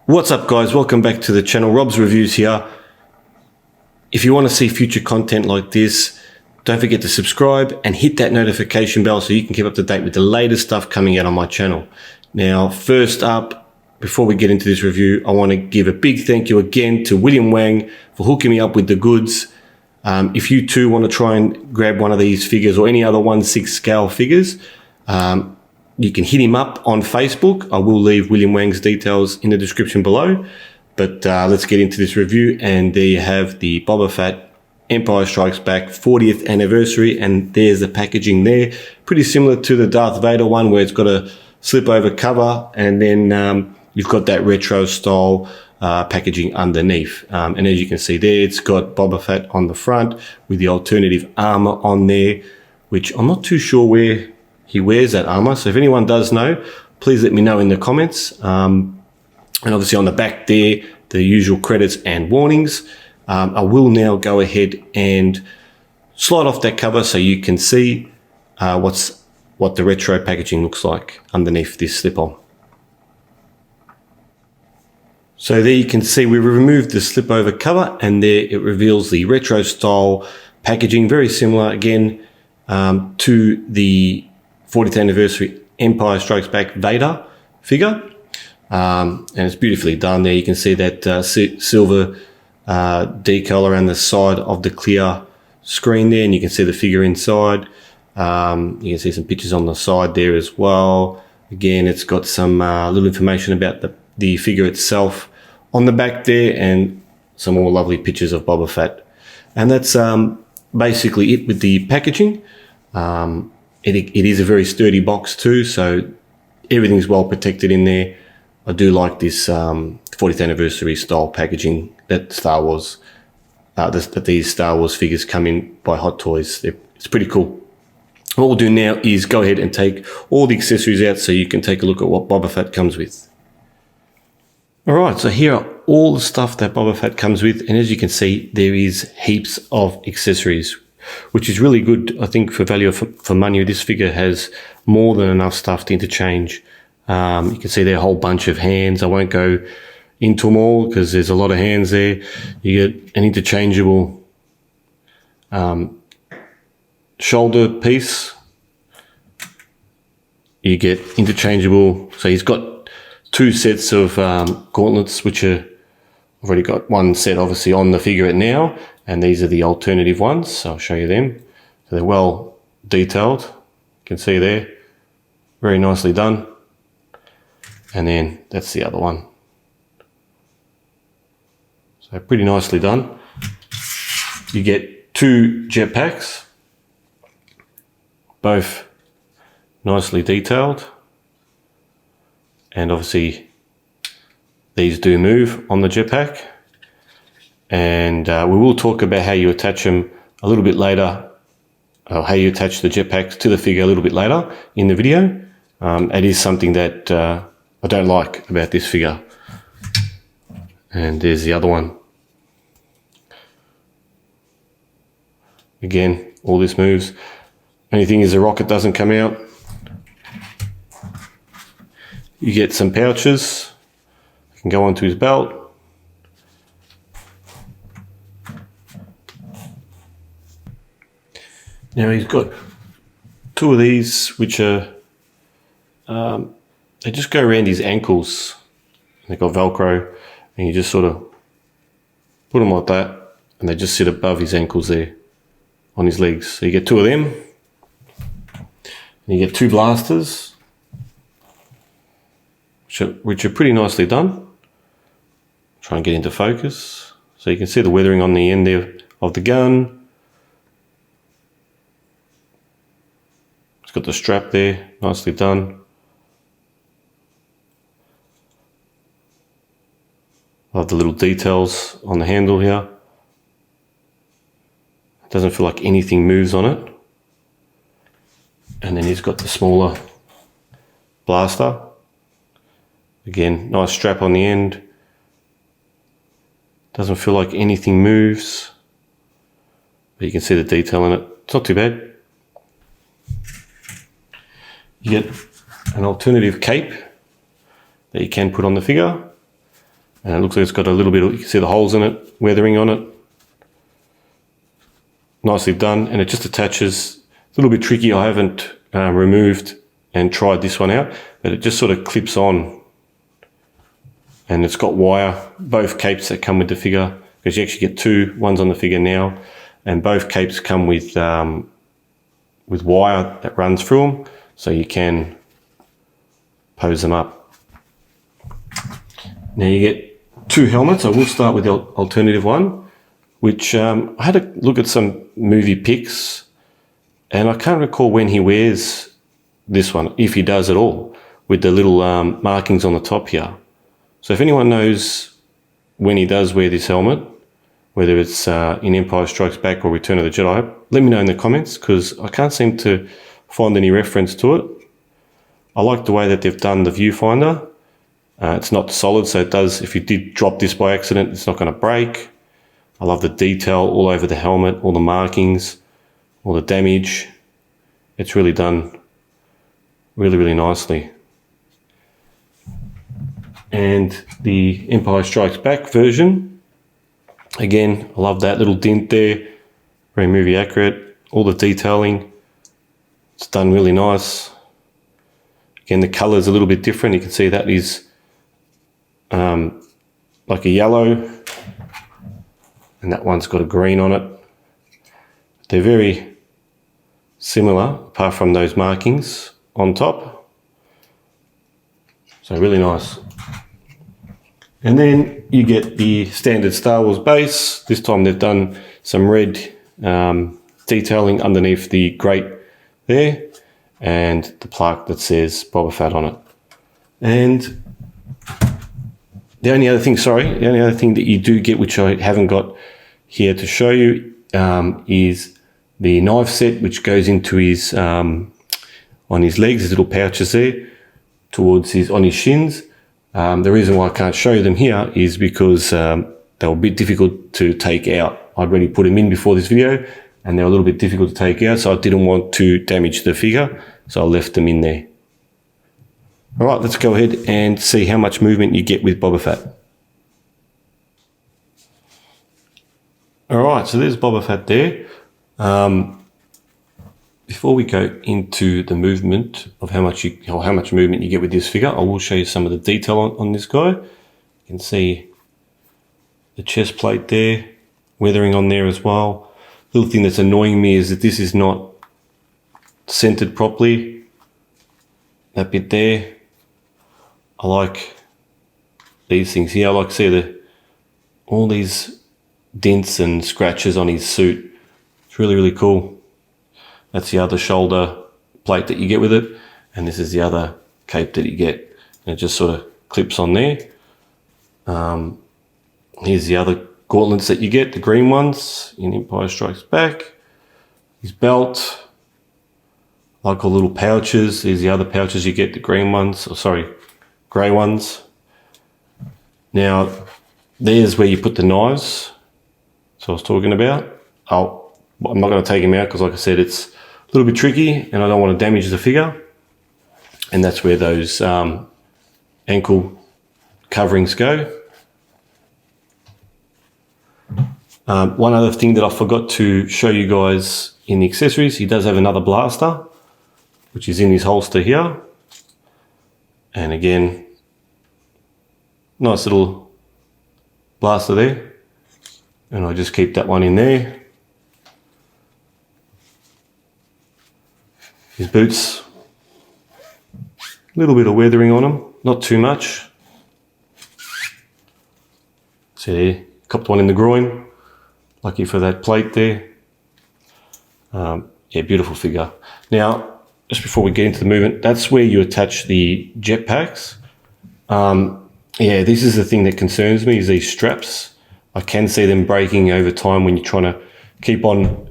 What's up guys, welcome back to the channel. Rob's Reviews here. If you want to see future content like this, don't forget to subscribe and hit that notification bell so you can keep up to date with the latest stuff coming out on my channel. Now, first up, before we get into this review, I want to give a big thank you again to William Wang for hooking me up with the goods. If you too want to try and grab one of these figures or any other 1/6 scale figures, you can hit him up on Facebook. I will leave William Wang's details in the description below. But let's get into this review. And there you have the Boba Fett Empire Strikes Back 40th anniversary. And there's the packaging there. Pretty similar to the Darth Vader one where it's got a slip over cover. And then you've got that retro style packaging underneath. And as you can see there, it's got Boba Fett on the front with the alternative armor on there, which I'm not too sure where he wears that armor. So if anyone does know, please let me know in the comments. And obviously on the back there, the usual credits and warnings. I will now go ahead and slide off that cover so you can see what the retro packaging looks like underneath this slip-on. So there you can see we removed the slip over cover, and there it reveals the retro style packaging, very similar again to the 40th anniversary Empire Strikes Back Vader figure. And it's beautifully done there. You can see that silver decal around the side of the clear screen there, and you can see the figure inside. You can see some pictures on the side there as well. Again, it's got some little information about the figure itself on the back there, and some more lovely pictures of Boba Fett. And that's basically it with the packaging. It is a very sturdy box too, so everything's well protected in there. I do like this 40th anniversary style packaging that Star Wars, that these Star Wars figures come in by Hot Toys. It's pretty cool. What we'll do now is go ahead and take all the accessories out so you can take a look at what Boba Fett comes with. Alright, so here are all the stuff that Boba Fett comes with, and as you can see, there is heaps of accessories, which is really good, I think, for value for money. This figure has more than enough stuff to interchange. You can see there a whole bunch of hands. I won't go into them all because there's a lot of hands there. You get an interchangeable shoulder piece. You get interchangeable, so he's got two sets of gauntlets, which are, I've already got one set obviously on the figure now, and these are the alternative ones, so I'll show you them. So they're well detailed, you can see there, very nicely done. And then that's the other one. So pretty nicely done. You get two jetpacks, both nicely detailed. And obviously these do move on the jetpack. And we will talk about how you attach them a little bit later, or how you attach the jetpacks to the figure a little bit later in the video. It is something that I don't like about this figure. And there's the other one. Again, all this moves. Only thing is the rocket doesn't come out. You get some pouches. You can go onto his belt. Now he's got two of these, which are they just go around his ankles. They've got Velcro, and you just sort of put them like that, and they just sit above his ankles there on his legs. So you get two of them, and you get two blasters, which are pretty nicely done. Try and get into focus. So you can see the weathering on the end there of the gun. It's got the strap there, nicely done. Love the little details on the handle here. It doesn't feel like anything moves on it. And then he's got the smaller blaster. Again, nice strap on the end. Doesn't feel like anything moves. But you can see the detail in it. It's not too bad. You get an alternative cape that you can put on the figure. And it looks like it's got a little bit of, you can see the holes in it, weathering on it. Nicely done, and it just attaches. It's a little bit tricky. I haven't removed and tried this one out, but it just sort of clips on. And it's got wire, both capes that come with the figure, because you actually get two, one's on the figure now, and both capes come with wire that runs through them, so you can pose them up. Now you get two helmets. I will start with the alternative one, which I had a look at some movie pics, and I can't recall when he wears this one, if he does at all, with the little markings on the top here. So if anyone knows when he does wear this helmet, whether it's in Empire Strikes Back or Return of the Jedi, let me know in the comments, because I can't seem to find any reference to it. I like the way that they've done the viewfinder. It's not solid, so it does, if you did drop this by accident, it's not going to break. I love the detail all over the helmet, all the markings, all the damage. It's really done really, really nicely. And the Empire Strikes Back version, again, I love that little dent there, very movie accurate, all the detailing, it's done really nice. Again, the color is a little bit different. You can see that is like a yellow, and that one's got a green on it. They're very similar, apart from those markings on top. So really nice. And then you get the standard Star Wars base. This time they've done some red detailing underneath the grate there, and the plaque that says Boba Fett on it. And the only other thing that you do get, which I haven't got here to show you, is the knife set, which goes into his on his legs, his little pouches there, towards on his shins. The reason why I can't show you them here is because they were a bit difficult to take out. I'd already put them in before this video, and they were a little bit difficult to take out, so I didn't want to damage the figure, so I left them in there. All right, let's go ahead and see how much movement you get with Boba Fett. All right, so there's Boba Fett there. Before we go into the movement of how much movement you get with this figure, I will show you some of the detail on this guy. You can see the chest plate there, weathering on there as well. Little thing that's annoying me is that this is not centered properly. That bit there. I like these things here. I like to see all these dents and scratches on his suit. It's really, really cool. That's the other shoulder plate that you get with it, and this is the other cape that you get, and it just sort of clips on there. Here's the other gauntlets that you get, the green ones in Empire Strikes Back. His belt, like all little pouches. These are the other pouches you get, the green ones, grey ones. Now, there's where you put the knives, so I was talking about. I'm not going to take him out because, like I said, it's a little bit tricky and I don't want to damage the figure. And that's where those ankle coverings go. One other thing that I forgot to show you guys in the accessories, he does have another blaster, which is in his holster here. And again, nice little blaster there. And I just keep that one in there. His boots, a little bit of weathering on them, not too much. See there, copped one in the groin. Lucky for that plate there. Yeah, beautiful figure. Now, just before we get into the movement, that's where you attach the jetpacks. Yeah, this is the thing that concerns me, is these straps. I can see them breaking over time when you're trying to keep on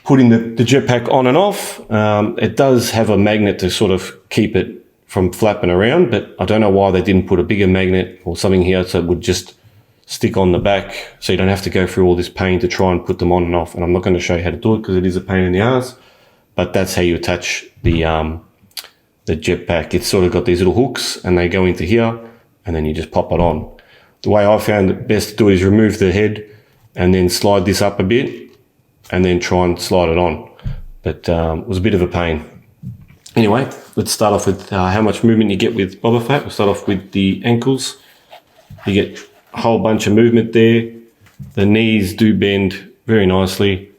putting the jetpack on and off. It does have a magnet to sort of keep it from flapping around, but I don't know why they didn't put a bigger magnet or something here so it would just stick on the back, so you don't have to go through all this pain to try and put them on and off. And I'm not going to show you how to do it because it is a pain in the ass, but that's how you attach the jetpack. It's sort of got these little hooks and they go into here and then you just pop it on. The way I found it best to do it is remove the head and then slide this up a bit and then try and slide it on. But it was a bit of a pain. Anyway, let's start off with how much movement you get with Boba Fett. We'll start off with the ankles. You get a whole bunch of movement there. The knees do bend very nicely.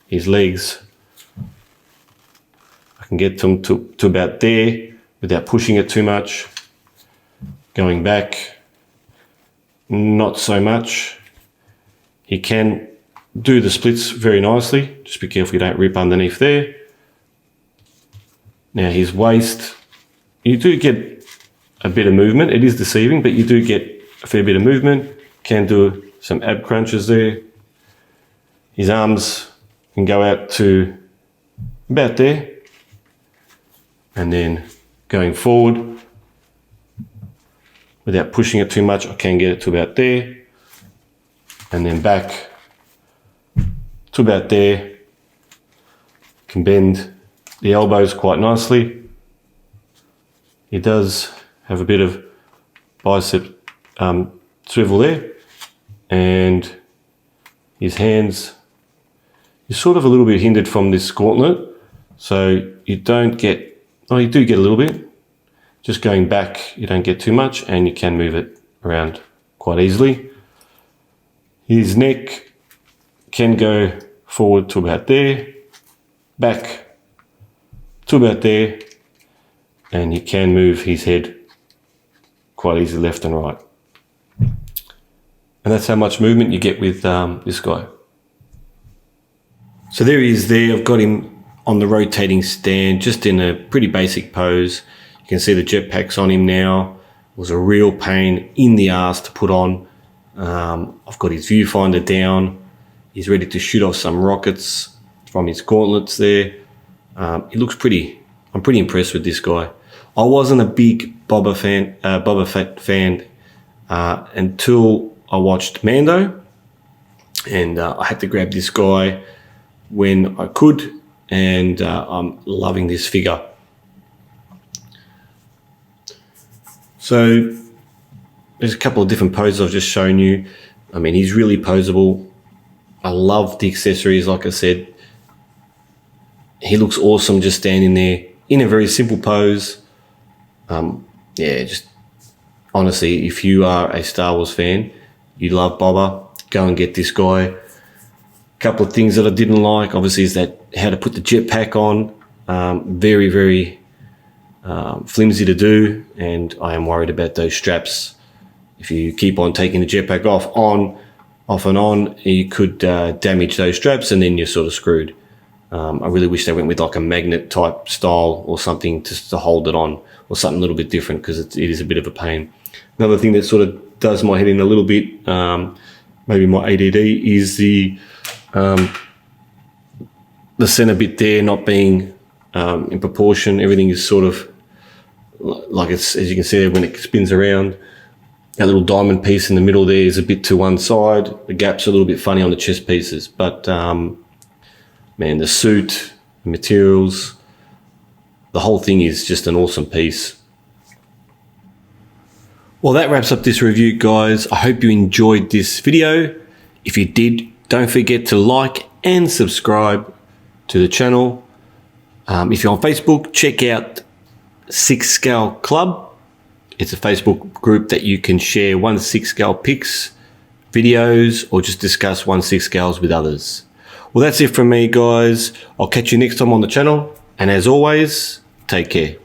His legs, I can get them to about there without pushing it too much. Going back, not so much. He can do the splits very nicely. Just be careful you don't rip underneath there. Now his waist, you do get a bit of movement. It is deceiving, but you do get a fair bit of movement. Can do some ab crunches there. His arms can go out to about there. And then going forward, without pushing it too much, I can get it to about there. And then back to about there. Can bend the elbows quite nicely. He does have a bit of bicep swivel there. And his hands, you're sort of a little bit hindered from this gauntlet. So you don't get, oh, you do get a little bit. Just going back, you don't get too much, and you can move it around quite easily. His neck can go forward to about there, back to about there, and he can move his head quite easily left and right. And that's how much movement you get with this guy. So there he is there. I've got him on the rotating stand, just in a pretty basic pose. You can see the jetpacks on him now. It was a real pain in the ass to put on. I've got his viewfinder down. He's ready to shoot off some rockets from his gauntlets there. He looks pretty, I'm pretty impressed with this guy. I wasn't a big Boba Fett fan until I watched Mando, and I had to grab this guy when I could, and I'm loving this figure. So there's a couple of different poses I've just shown you. I mean, he's really posable. I love the accessories, like I said. He looks awesome just standing there in a very simple pose. Yeah, just honestly, if you are a Star Wars fan, you love Boba, go and get this guy. A couple of things that I didn't like, obviously, is that how to put the jetpack on. Very, very flimsy to do, and I am worried about those straps. If you keep on taking the jetpack off and on, you could damage those straps, and then you're sort of screwed. I really wish they went with like a magnet type style or something to hold it on, or something a little bit different, because it is a bit of a pain. Another thing that sort of does my head in a little bit, maybe my ADD, is the center bit there not being in proportion. Everything is sort of like it's, as you can see there, when it spins around, that little diamond piece in the middle there is a bit to one side. The gap's a little bit funny on the chest pieces, but man, the suit, the materials, the whole thing is just an awesome piece. Well, that wraps up this review, guys. I hope you enjoyed this video. If you did, don't forget to like and subscribe to the channel. If you're on Facebook, check out 6 Scale Club. It's a Facebook group that you can share 1/6 scale pics, videos, or just discuss 1/6 scales with others. Well, that's it from me, guys. I'll catch you next time on the channel. And as always, take care.